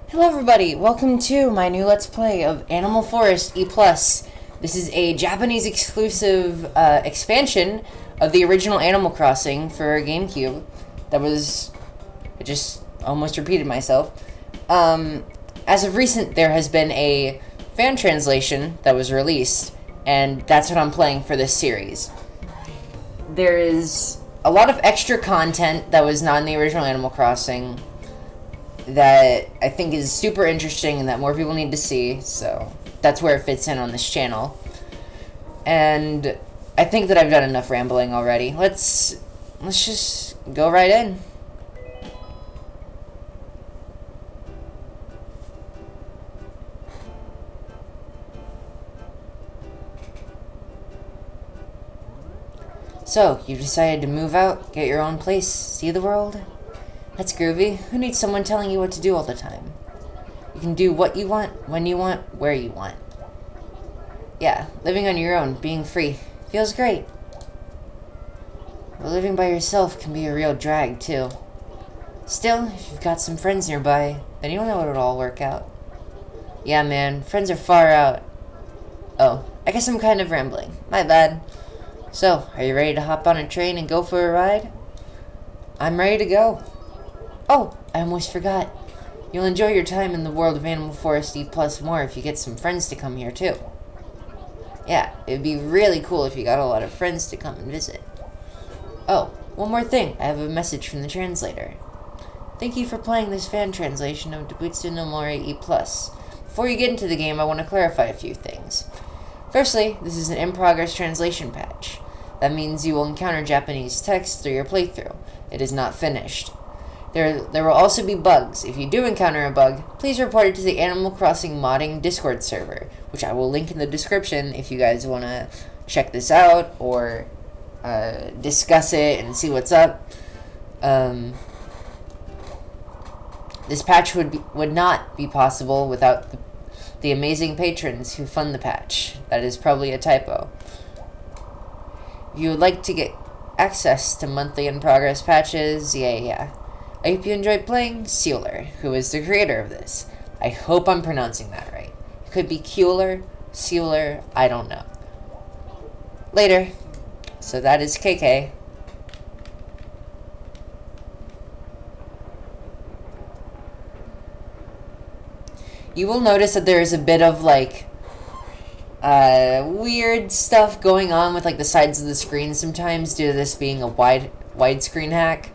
Hello everybody, welcome to my new Let's Play of Animal Forest E+. This is a Japanese exclusive expansion of the original Animal Crossing for GameCube. I just almost repeated myself. As of recent, there has been a fan translation that was released, and that's what I'm playing for this series. There is a lot of extra content that was not in the original Animal Crossing that I think is super interesting and that more people need to see, so that's where it fits in on this channel. And I think that I've done enough rambling already. Let's just go right in. So, you decided to move out, get your own place, see the world? That's groovy. Who needs someone telling you what to do all the time? You can do what you want, when you want, where you want. Yeah, living on your own, being free, feels great. But living by yourself can be a real drag, too. Still, if you've got some friends nearby, then you'll know it'll all work out. Yeah, man, friends are far out. Oh, I guess I'm kind of rambling. My bad. So, are you ready to hop on a train and go for a ride? I'm ready to go. Oh, I almost forgot. You'll enjoy your time in the world of Animal Forest E+ more if you get some friends to come here, too. Yeah, it'd be really cool if you got a lot of friends to come and visit. Oh, one more thing. I have a message from the translator. Thank you for playing this fan translation of Debutsu no Mori E+. Before you get into the game, I want to clarify a few things. Firstly, this is an in-progress translation patch. That means you will encounter Japanese text through your playthrough. It is not finished. There will also be bugs. If you do encounter a bug, please report it to the Animal Crossing modding Discord server, which I will link in the description if you guys want to check this out or discuss it and see what's up. This patch would not be possible without the amazing patrons who fund the patch. That is probably a typo. If you would like to get access to monthly in-progress patches, yeah. I hope you enjoyed playing Sealer, who is the creator of this. I hope I'm pronouncing that right. It could be Keeler, Sealer, I don't know. Later. So that is KK. You will notice that there is a bit of weird stuff going on with the sides of the screen sometimes due to this being a widescreen hack.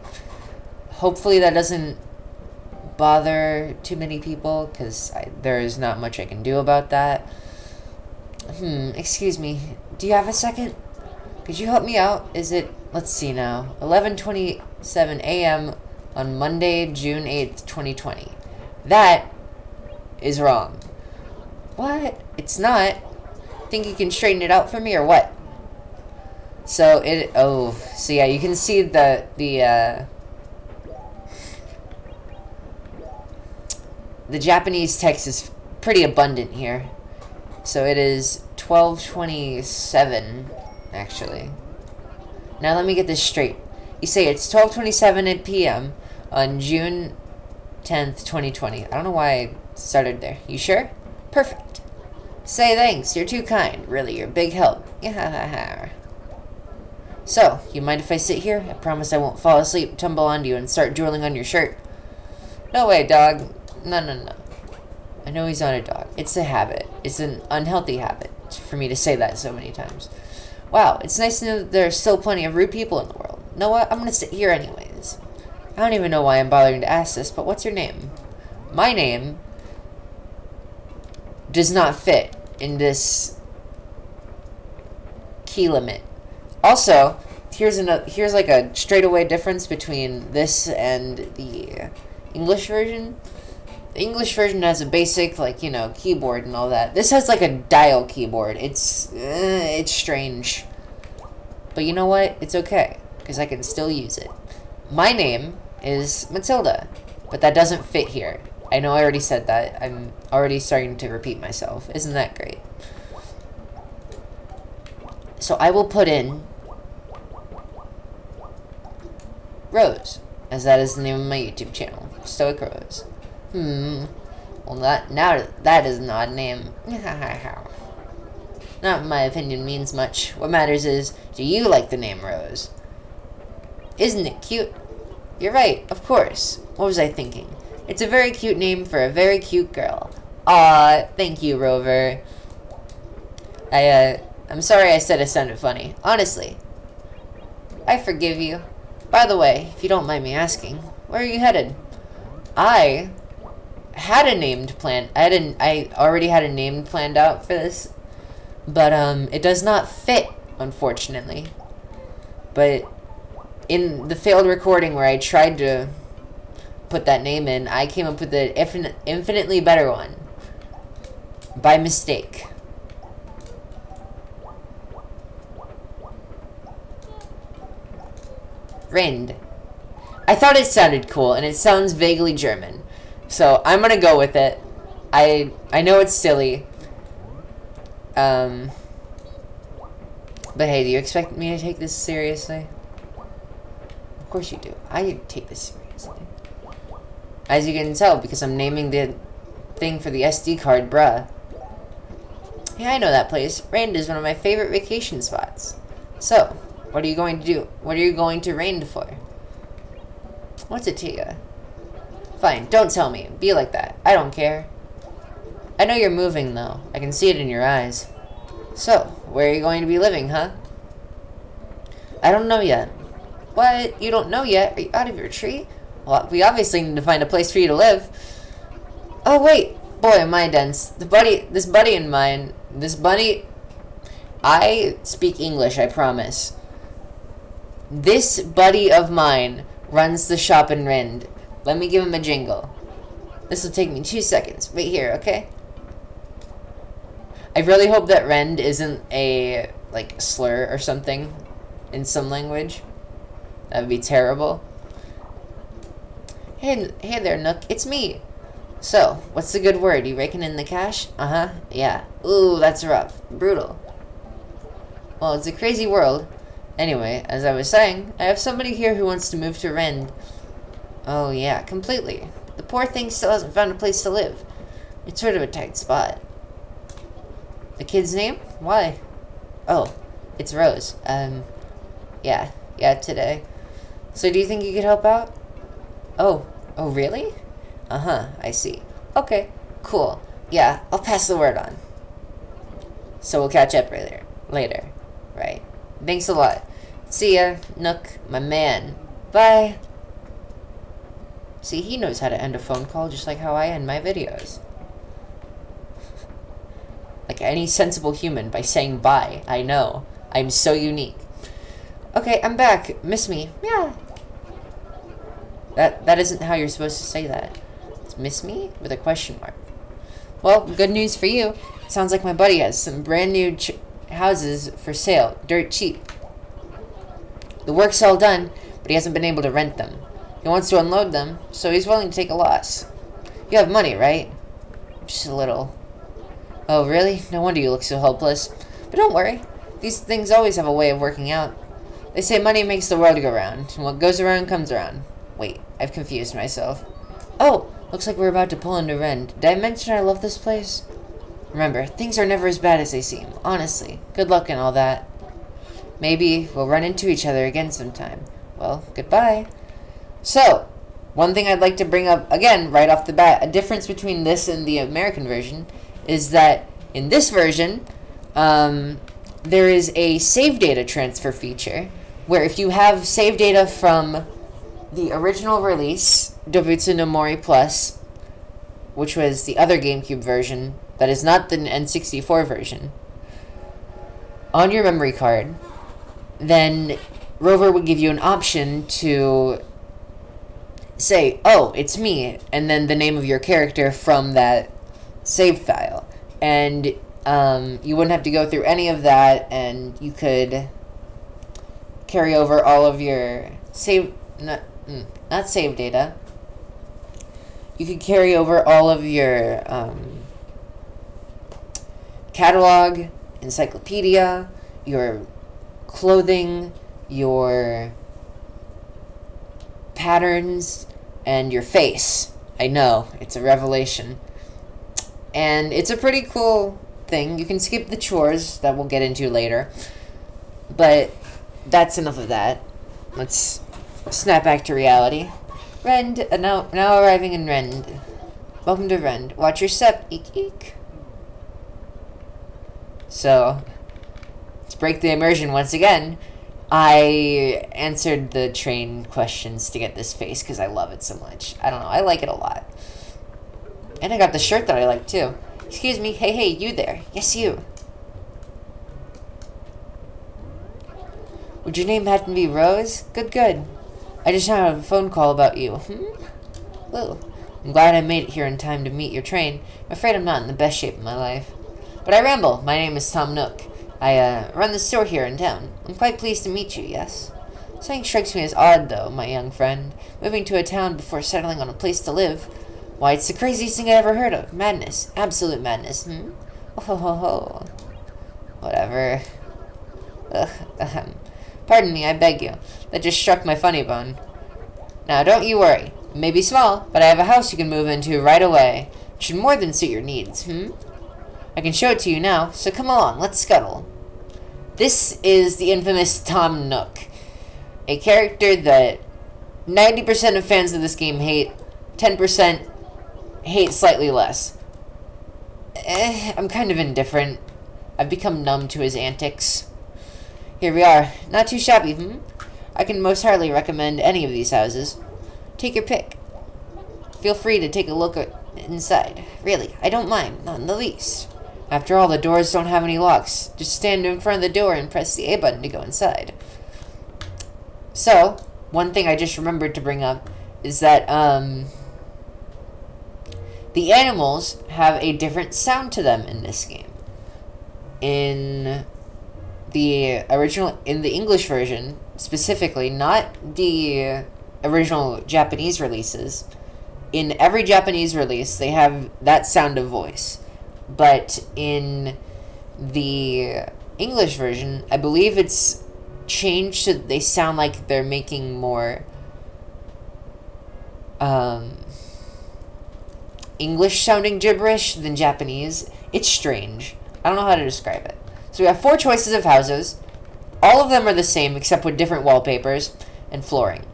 Hopefully that doesn't bother too many people, because there is not much I can do about that. Excuse me. Do you have a second? Could you help me out? Is it, let's see now, 11:27 a.m. on Monday, June 8th, 2020. That is wrong. What? It's not. Think you can straighten it out for me or what? So yeah, you can see the Japanese text is pretty abundant here. So it is 12:27, actually. Now let me get this straight. You say it's 12:27 p.m. on June 10th, 2020. I don't know why I started there. You sure? Perfect. Say thanks. You're too kind. Really, you're a big help. Yeah. So, you mind if I sit here? I promise I won't fall asleep, tumble onto you, and start drooling on your shirt. No way, dog. No. I know he's not a dog. It's a habit. It's an unhealthy habit for me to say that so many times. Wow, it's nice to know that there are still plenty of rude people in the world. You know what? I'm gonna sit here anyways. I don't even know why I'm bothering to ask this, but what's your name? My name does not fit in this key limit. Also, here's a straightaway difference between this and the English version. The English version has a basic, keyboard and all that. This has a dial keyboard. It's strange. But you know what? It's okay, because I can still use it. My name is Matilda, but that doesn't fit here. I know I already said that. I'm already starting to repeat myself. Isn't that great? So I will put in Rose, as that is the name of my YouTube channel, Stoic Rose. Well, now that is an odd name. Not in my opinion means much. What matters is, do you like the name Rose? Isn't it cute? You're right, of course. What was I thinking? It's a very cute name for a very cute girl. Aw, thank you, Rover. I'm sorry I said it sounded funny. Honestly. I forgive you. By the way, if you don't mind me asking, where are you headed? I had a named plan. I already had a name planned out for this, but it does not fit, unfortunately. But in the failed recording where I tried to put that name in, I came up with an infinitely better one by mistake. Reinde. I thought it sounded cool, and it sounds vaguely German, so I'm gonna go with it. I know it's silly, but hey, do you expect me to take this seriously? Of course you do. I take this seriously. As you can tell, because I'm naming the thing for the SD card, bruh. Yeah, I know that place. Reinde is one of my favorite vacation spots. So, what are you going to do? What are you going to Reinde for? What's it to you? Fine, don't tell me. Be like that. I don't care. I know you're moving, though. I can see it in your eyes. So, where are you going to be living, huh? I don't know yet. What? You don't know yet? Are you out of your tree? Well, we obviously need to find a place for you to live. Oh, wait. Boy, am I dense. This buddy of mine... I speak English, I promise. This buddy of mine runs the shop in Reinde. Let me give him a jingle. This will take me 2 seconds. Wait here, okay? I really hope that Reinde isn't a, like, slur or something in some language. That would be terrible. Hey there, Nook. It's me. So, what's the good word? You raking in the cash? Uh-huh. Yeah. Ooh, that's rough. Brutal. Well, it's a crazy world. Anyway, as I was saying, I have somebody here who wants to move to Reinde. Oh, yeah, completely. The poor thing still hasn't found a place to live. It's sort of a tight spot. The kid's name? Why? Oh, it's Rose. Yeah, today. So do you think you could help out? Oh, really? Uh-huh, I see. Okay, cool. Yeah, I'll pass the word on. So we'll catch up later. Right. Thanks a lot. See ya, Nook, my man. Bye. See, he knows how to end a phone call just like how I end my videos. Like any sensible human, by saying bye. I know. I'm so unique. Okay, I'm back. Miss me? Yeah. That isn't how you're supposed to say that. It's miss me? With a question mark. Well, good news for you. Sounds like my buddy has some brand new houses for sale. Dirt cheap. The work's all done, but he hasn't been able to rent them. He wants to unload them, so he's willing to take a loss. You have money, right? Just a little. Oh, really? No wonder you look so hopeless. But don't worry. These things always have a way of working out. They say money makes the world go round, and what goes around comes around. Wait, I've confused myself. Oh, looks like we're about to pull into Reinde. Did I mention I love this place? Remember, things are never as bad as they seem. Honestly. Good luck and all that. Maybe we'll run into each other again sometime. Well, goodbye. So, one thing I'd like to bring up, again, right off the bat, a difference between this and the American version, is that in this version, there is a save data transfer feature, where if you have save data from the original release, Dobutsu no Mori Plus, which was the other GameCube version, that is not the N64 version, on your memory card, then Rover would give you an option to say, oh, it's me, and then the name of your character from that save file. And you wouldn't have to go through any of that, and you could carry over all of your not save data. You could carry over all of your catalog, encyclopedia, your clothing, your patterns, and your face. I know, it's a revelation. And it's a pretty cool thing. You can skip the chores that we'll get into later. But that's enough of that. Let's snap back to reality. Reinde, now arriving in Reinde. Welcome to Reinde. Watch your step. Eek, eek. So, to break the immersion once again, I answered the train questions to get this face because I love it so much. I don't know, I like it a lot. And I got the shirt that I like too. Excuse me, hey, you there. Yes, you. Would your name happen to be Rose? Good. I just had a phone call about you. Well, I'm glad I made it here in time to meet your train. I'm afraid I'm not in the best shape of my life. But I ramble. My name is Tom Nook. I run the store here in town. I'm quite pleased to meet you, yes? Something strikes me as odd, though, my young friend. Moving to a town before settling on a place to live. Why, it's the craziest thing I ever heard of. Madness. Absolute madness, Oh, ho, ho, ho. Whatever. Ugh, Pardon me, I beg you. That just struck my funny bone. Now, don't you worry. It may be small, but I have a house you can move into right away. It should more than suit your needs, I can show it to you now, so come along, let's scuttle. This is the infamous Tom Nook, a character that 90% of fans of this game hate, 10% hate slightly less. I'm kind of indifferent. I've become numb to his antics. Here we are. Not too shabby, I can most heartily recommend any of these houses. Take your pick. Feel free to take a look inside. Really, I don't mind, not in the least. After all, the doors don't have any locks. Just stand in front of the door and press the A button to go inside. So, one thing I just remembered to bring up is that the animals have a different sound to them in this game. In the English version, specifically, not the original Japanese releases, in every Japanese release, they have that sound of voice. But in the English version, I believe it's changed so that they sound like they're making more English-sounding gibberish than Japanese. It's strange. I don't know how to describe it. So we have 4 choices of houses. All of them are the same, except with different wallpapers and flooring.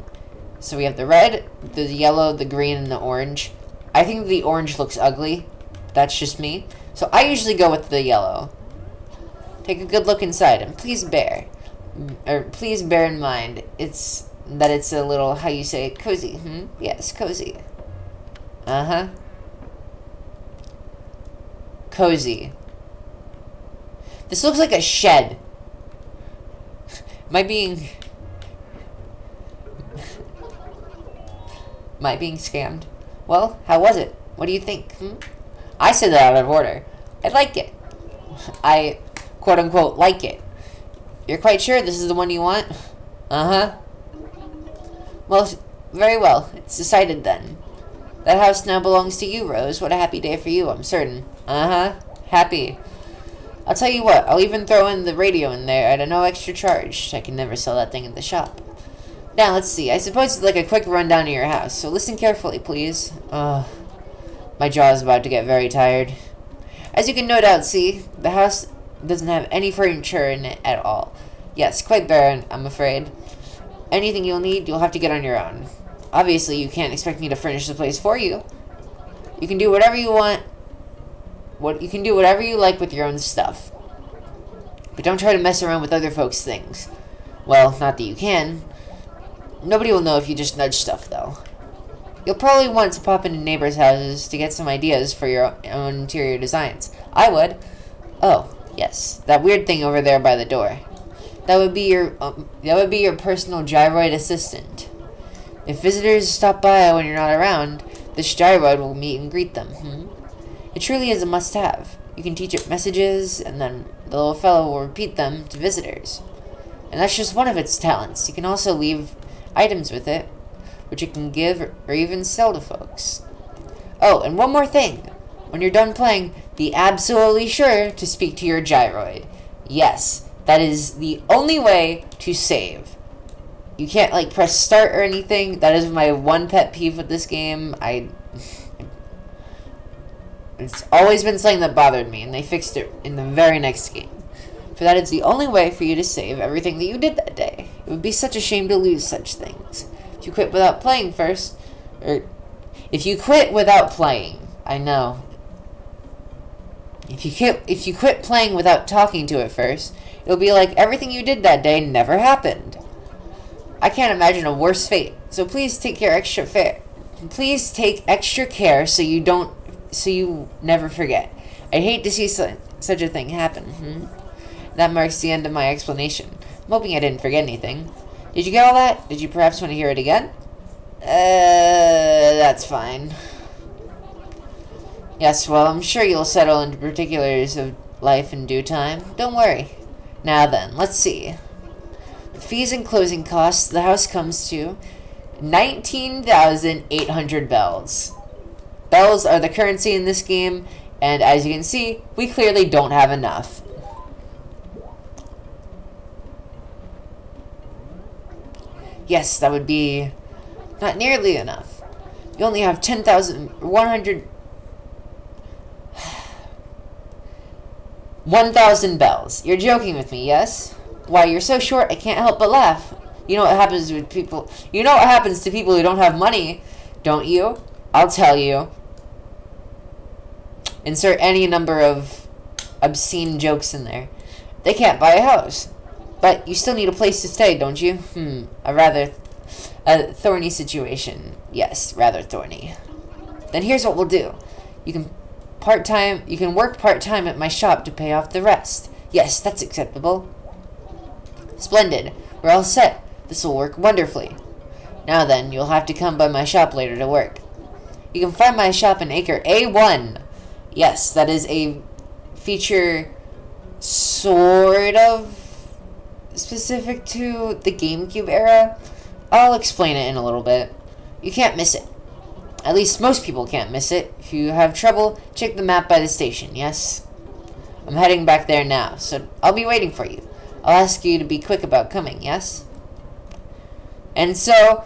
So we have the red, the yellow, the green, and the orange. I think the orange looks ugly. That's just me. So I usually go with the yellow. Take a good look inside, and please bear in mind it's a little, how you say, cozy. Yes, cozy. Cozy. This looks like a shed. Am I being scammed? Well, how was it? What do you think? I said that out of order. I like it. I, quote-unquote, like it. You're quite sure this is the one you want? Well, very well. It's decided then. That house now belongs to you, Rose. What a happy day for you, I'm certain. Happy. I'll tell you what, I'll even throw in the radio in there at no extra charge. I can never sell that thing at the shop. Now, let's see. I suppose it's like a quick rundown of your house, so listen carefully, please. My jaw is about to get very tired. As you can no doubt see, the house doesn't have any furniture in it at all. Yes, quite barren, I'm afraid. Anything you'll need, you'll have to get on your own. Obviously, you can't expect me to furnish the place for you. You can do whatever you want. You can do whatever you like with your own stuff. But don't try to mess around with other folks' things. Well, not that you can. Nobody will know if you just nudge stuff, though. You'll probably want to pop into neighbors' houses to get some ideas for your own interior designs. I would. Oh, yes, that weird thing over there by the door. That would be your personal gyroid assistant. If visitors stop by when you're not around, this gyroid will meet and greet them. It truly is a must-have. You can teach it messages, and then the little fellow will repeat them to visitors. And that's just one of its talents. You can also leave items with it, which it can give or even sell to folks. Oh, and one more thing. When you're done playing, be absolutely sure to speak to your gyroid. Yes, that is the only way to save. You can't, like, press start or anything. That is my one pet peeve with this game. It's always been something that bothered me, and they fixed it in the very next game. For that is the only way for you to save everything that you did that day. It would be such a shame to lose such things. If you quit without playing first, or if you quit without playing, I know. If you quit playing without talking to it first, it'll be like everything you did that day never happened. I can't imagine a worse fate. So please take extra care so you never forget. I'd hate to see such a thing happen. That marks the end of my explanation. I'm hoping I didn't forget anything. Did you get all that? Did you perhaps want to hear it again? That's fine. Yes, well, I'm sure you'll settle into particulars of life in due time. Don't worry. Now then, let's see. With fees and closing costs, the house comes to 19,800 bells. Bells are the currency in this game, and as you can see, we clearly don't have enough. Yes, that would be not nearly enough. You only have 1,000 bells. You're joking with me, yes? Why, you're so short I can't help but laugh. You know what happens to people who don't have money, don't you? I'll tell you. Insert any number of obscene jokes in there. They can't buy a house. But you still need a place to stay, don't you? A thorny situation. Yes, rather thorny. Then here's what we'll do. You can work part-time at my shop to pay off the rest. Yes, that's acceptable. Splendid. We're all set. This will work wonderfully. Now then, you'll have to come by my shop later to work. You can find my shop in Acre A1. Yes, that is a feature sort of specific to the GameCube era. I'll explain it in a little bit. You can't miss it. At least most people can't miss it. If you have trouble, check the map by the station, yes? I'm heading back there now, so I'll be waiting for you. I'll ask you to be quick about coming, yes? And so,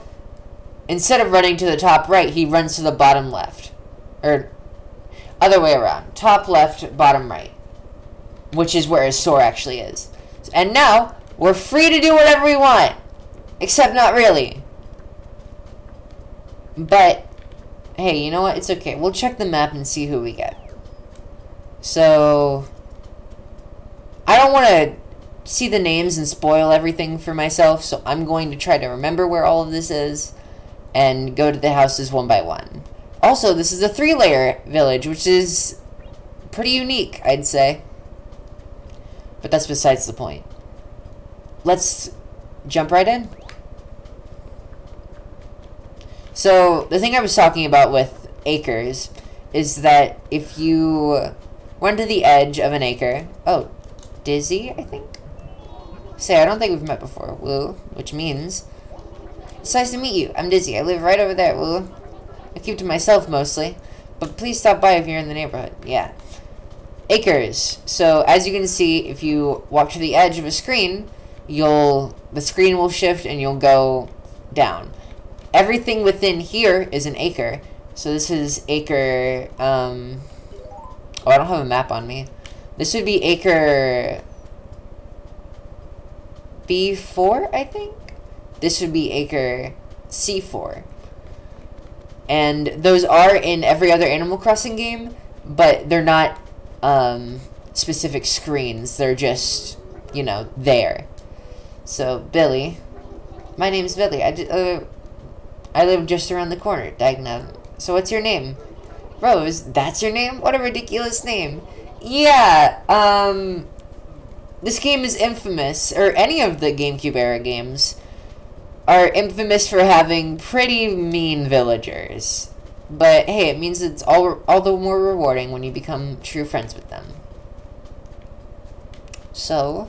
instead of running to the top right, he runs to the bottom left. Or, other way around. Top left, bottom right. Which is where his store actually is. And now, we're free to do whatever we want. Except not really. But, hey, you know what? It's okay. We'll check the map and see who we get. So, I don't want to see the names and spoil everything for myself, so I'm going to try to remember where all of this is and go to the houses one by one. Also, this is a 3-layer village, which is pretty unique, I'd say. But that's besides the point. Let's jump right in. So, the thing I was talking about with acres is that if you run to the edge of an acre... Oh, Dizzy, I think? Say, I don't think we've met before, Woo. Which means... It's nice to meet you. I'm Dizzy. I live right over there, Woo. I keep to myself mostly. But please stop by if you're in the neighborhood. Yeah. Acres. So, as you can see, if you walk to the edge of a screen, the screen will shift and you'll go down. Everything within here is an acre. So this is acre, oh, I don't have a map on me. This would be acre B4, I think? This would be acre C4. And those are in every other Animal Crossing game, but they're not specific screens. They're just, you know, there. So, Billy. My name's Billy. I live just around the corner, Diagonal. So what's your name? Rose, that's your name? What a ridiculous name. Yeah, this game is infamous, or any of the GameCube era games are infamous for having pretty mean villagers. But hey, it means it's all the more rewarding when you become true friends with them. So,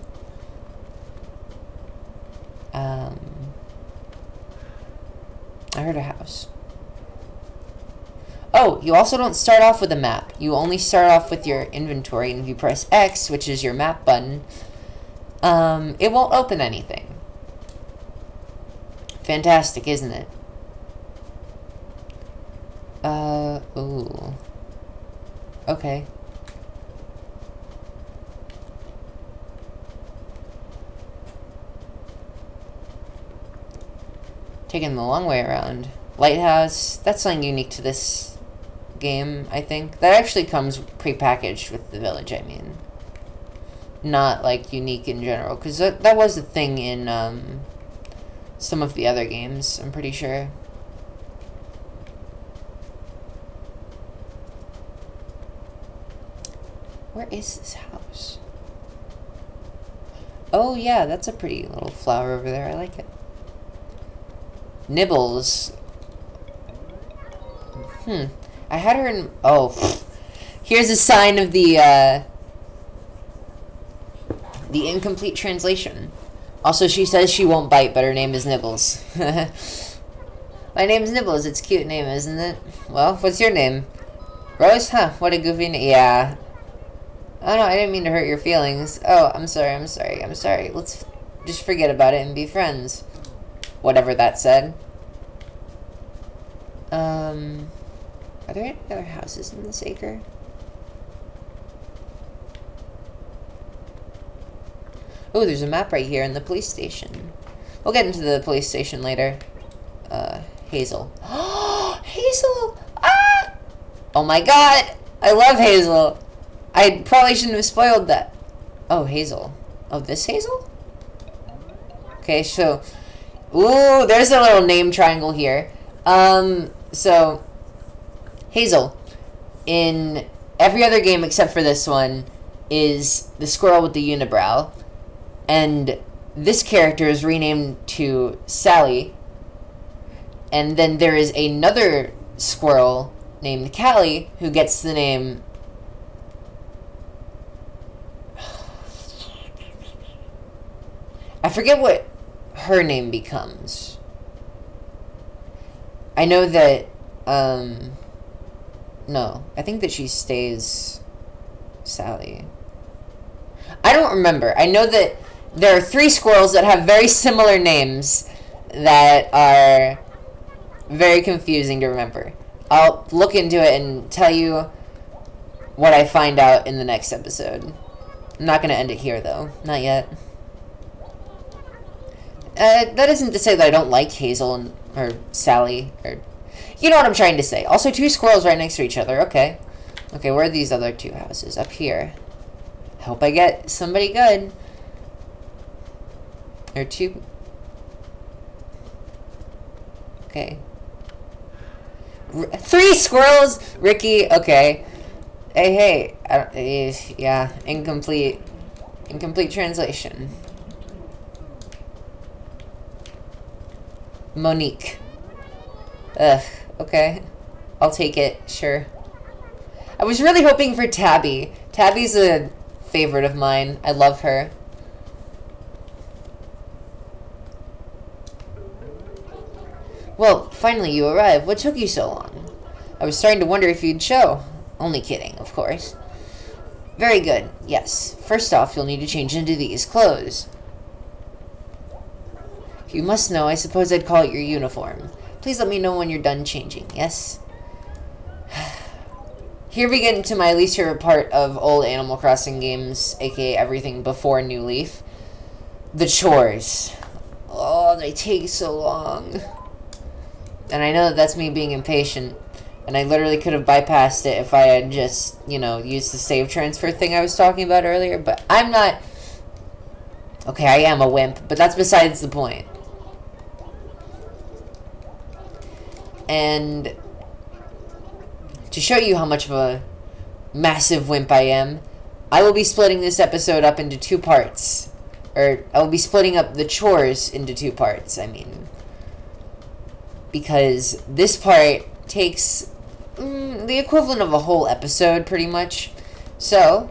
I heard a house. Oh, you also don't start off with a map. You only start off with your inventory, and if you press X, which is your map button, it won't open anything. Fantastic, isn't it? Ooh. Okay. Taking the long way around. Lighthouse. That's something unique to this game, I think. That actually comes pre-packaged with the village, I mean. Not, like, unique in general. Because that was a thing in, some of the other games, I'm pretty sure. Where is this house? Oh, yeah, that's a pretty little flower over there. I like it. Nibbles. I had her in... Oh. Here's a sign of the incomplete translation. Also, she says she won't bite, but her name is Nibbles. My name's Nibbles. It's a cute name, isn't it? Well, what's your name? Rose? Huh, what a goofy name. Yeah. Oh, no, I didn't mean to hurt your feelings. Oh, I'm sorry. Let's just forget about it and be friends. Whatever that said. Are there any other houses in this acre? Oh, there's a map right here in the police station. We'll get into the police station later. Hazel. Hazel! Ah! Oh my god! I love Hazel! I probably shouldn't have spoiled that. Oh, Hazel. Oh, this Hazel? Okay, so... Ooh, there's a little name triangle here. So... Hazel, in every other game except for this one, is the squirrel with the unibrow. And this character is renamed to Sally. And then there is another squirrel named Callie who gets the name... I forget what her name becomes. I know that, no, I think that she stays Sally. I don't remember. I know that there are 3 squirrels that have very similar names that are very confusing to remember. I'll look into it and tell you what I find out in the next episode. I'm not going to end it here, though. Not yet. That isn't to say that I don't like Hazel or Sally, or... You know what I'm trying to say. Also, 2 squirrels right next to each other. Okay. Okay, where are these other 2 houses? Up here. Hope I get somebody good. Or 2... Okay. 3 squirrels? Ricky, okay. Hey, yeah, incomplete translation. Monique. Ugh, okay. I'll take it, sure. I was really hoping for Tabby. Tabby's a favorite of mine. I love her. Well, finally you arrived. What took you so long? I was starting to wonder if you'd show. Only kidding, of course. Very good, yes. First off, you'll need to change into these clothes. You must know, I suppose I'd call it your uniform. Please let me know when you're done changing, yes? Here we get into my least favorite part of old Animal Crossing games, aka everything before New Leaf. The chores. Oh, they take so long. And I know that that's me being impatient, and I literally could have bypassed it if I had just, you know, used the save transfer thing I was talking about earlier, but I'm not... Okay, I am a wimp, but that's besides the point. And to show you how much of a massive wimp I am, I will be splitting this episode up into 2 parts. Or, I will be splitting up the chores into 2 parts, I mean. Because this part takes the equivalent of a whole episode, pretty much. So,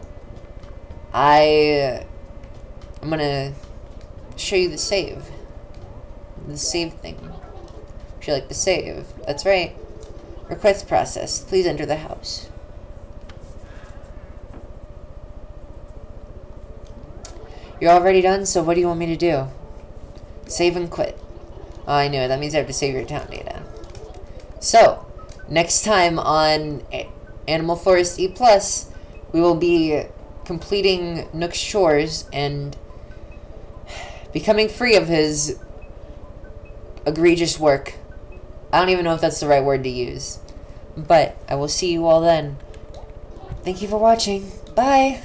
I'm gonna show you the save. The save thing. Would you like the save? That's right. Request processed. Please enter the house. You're already done, so what do you want me to do? Save and quit. Oh, I knew it. That means I have to save your account data. So, next time on Animal Forest E+, we will be completing Nook's chores and becoming free of his egregious work. I don't even know if that's the right word to use. But I will see you all then. Thank you for watching. Bye!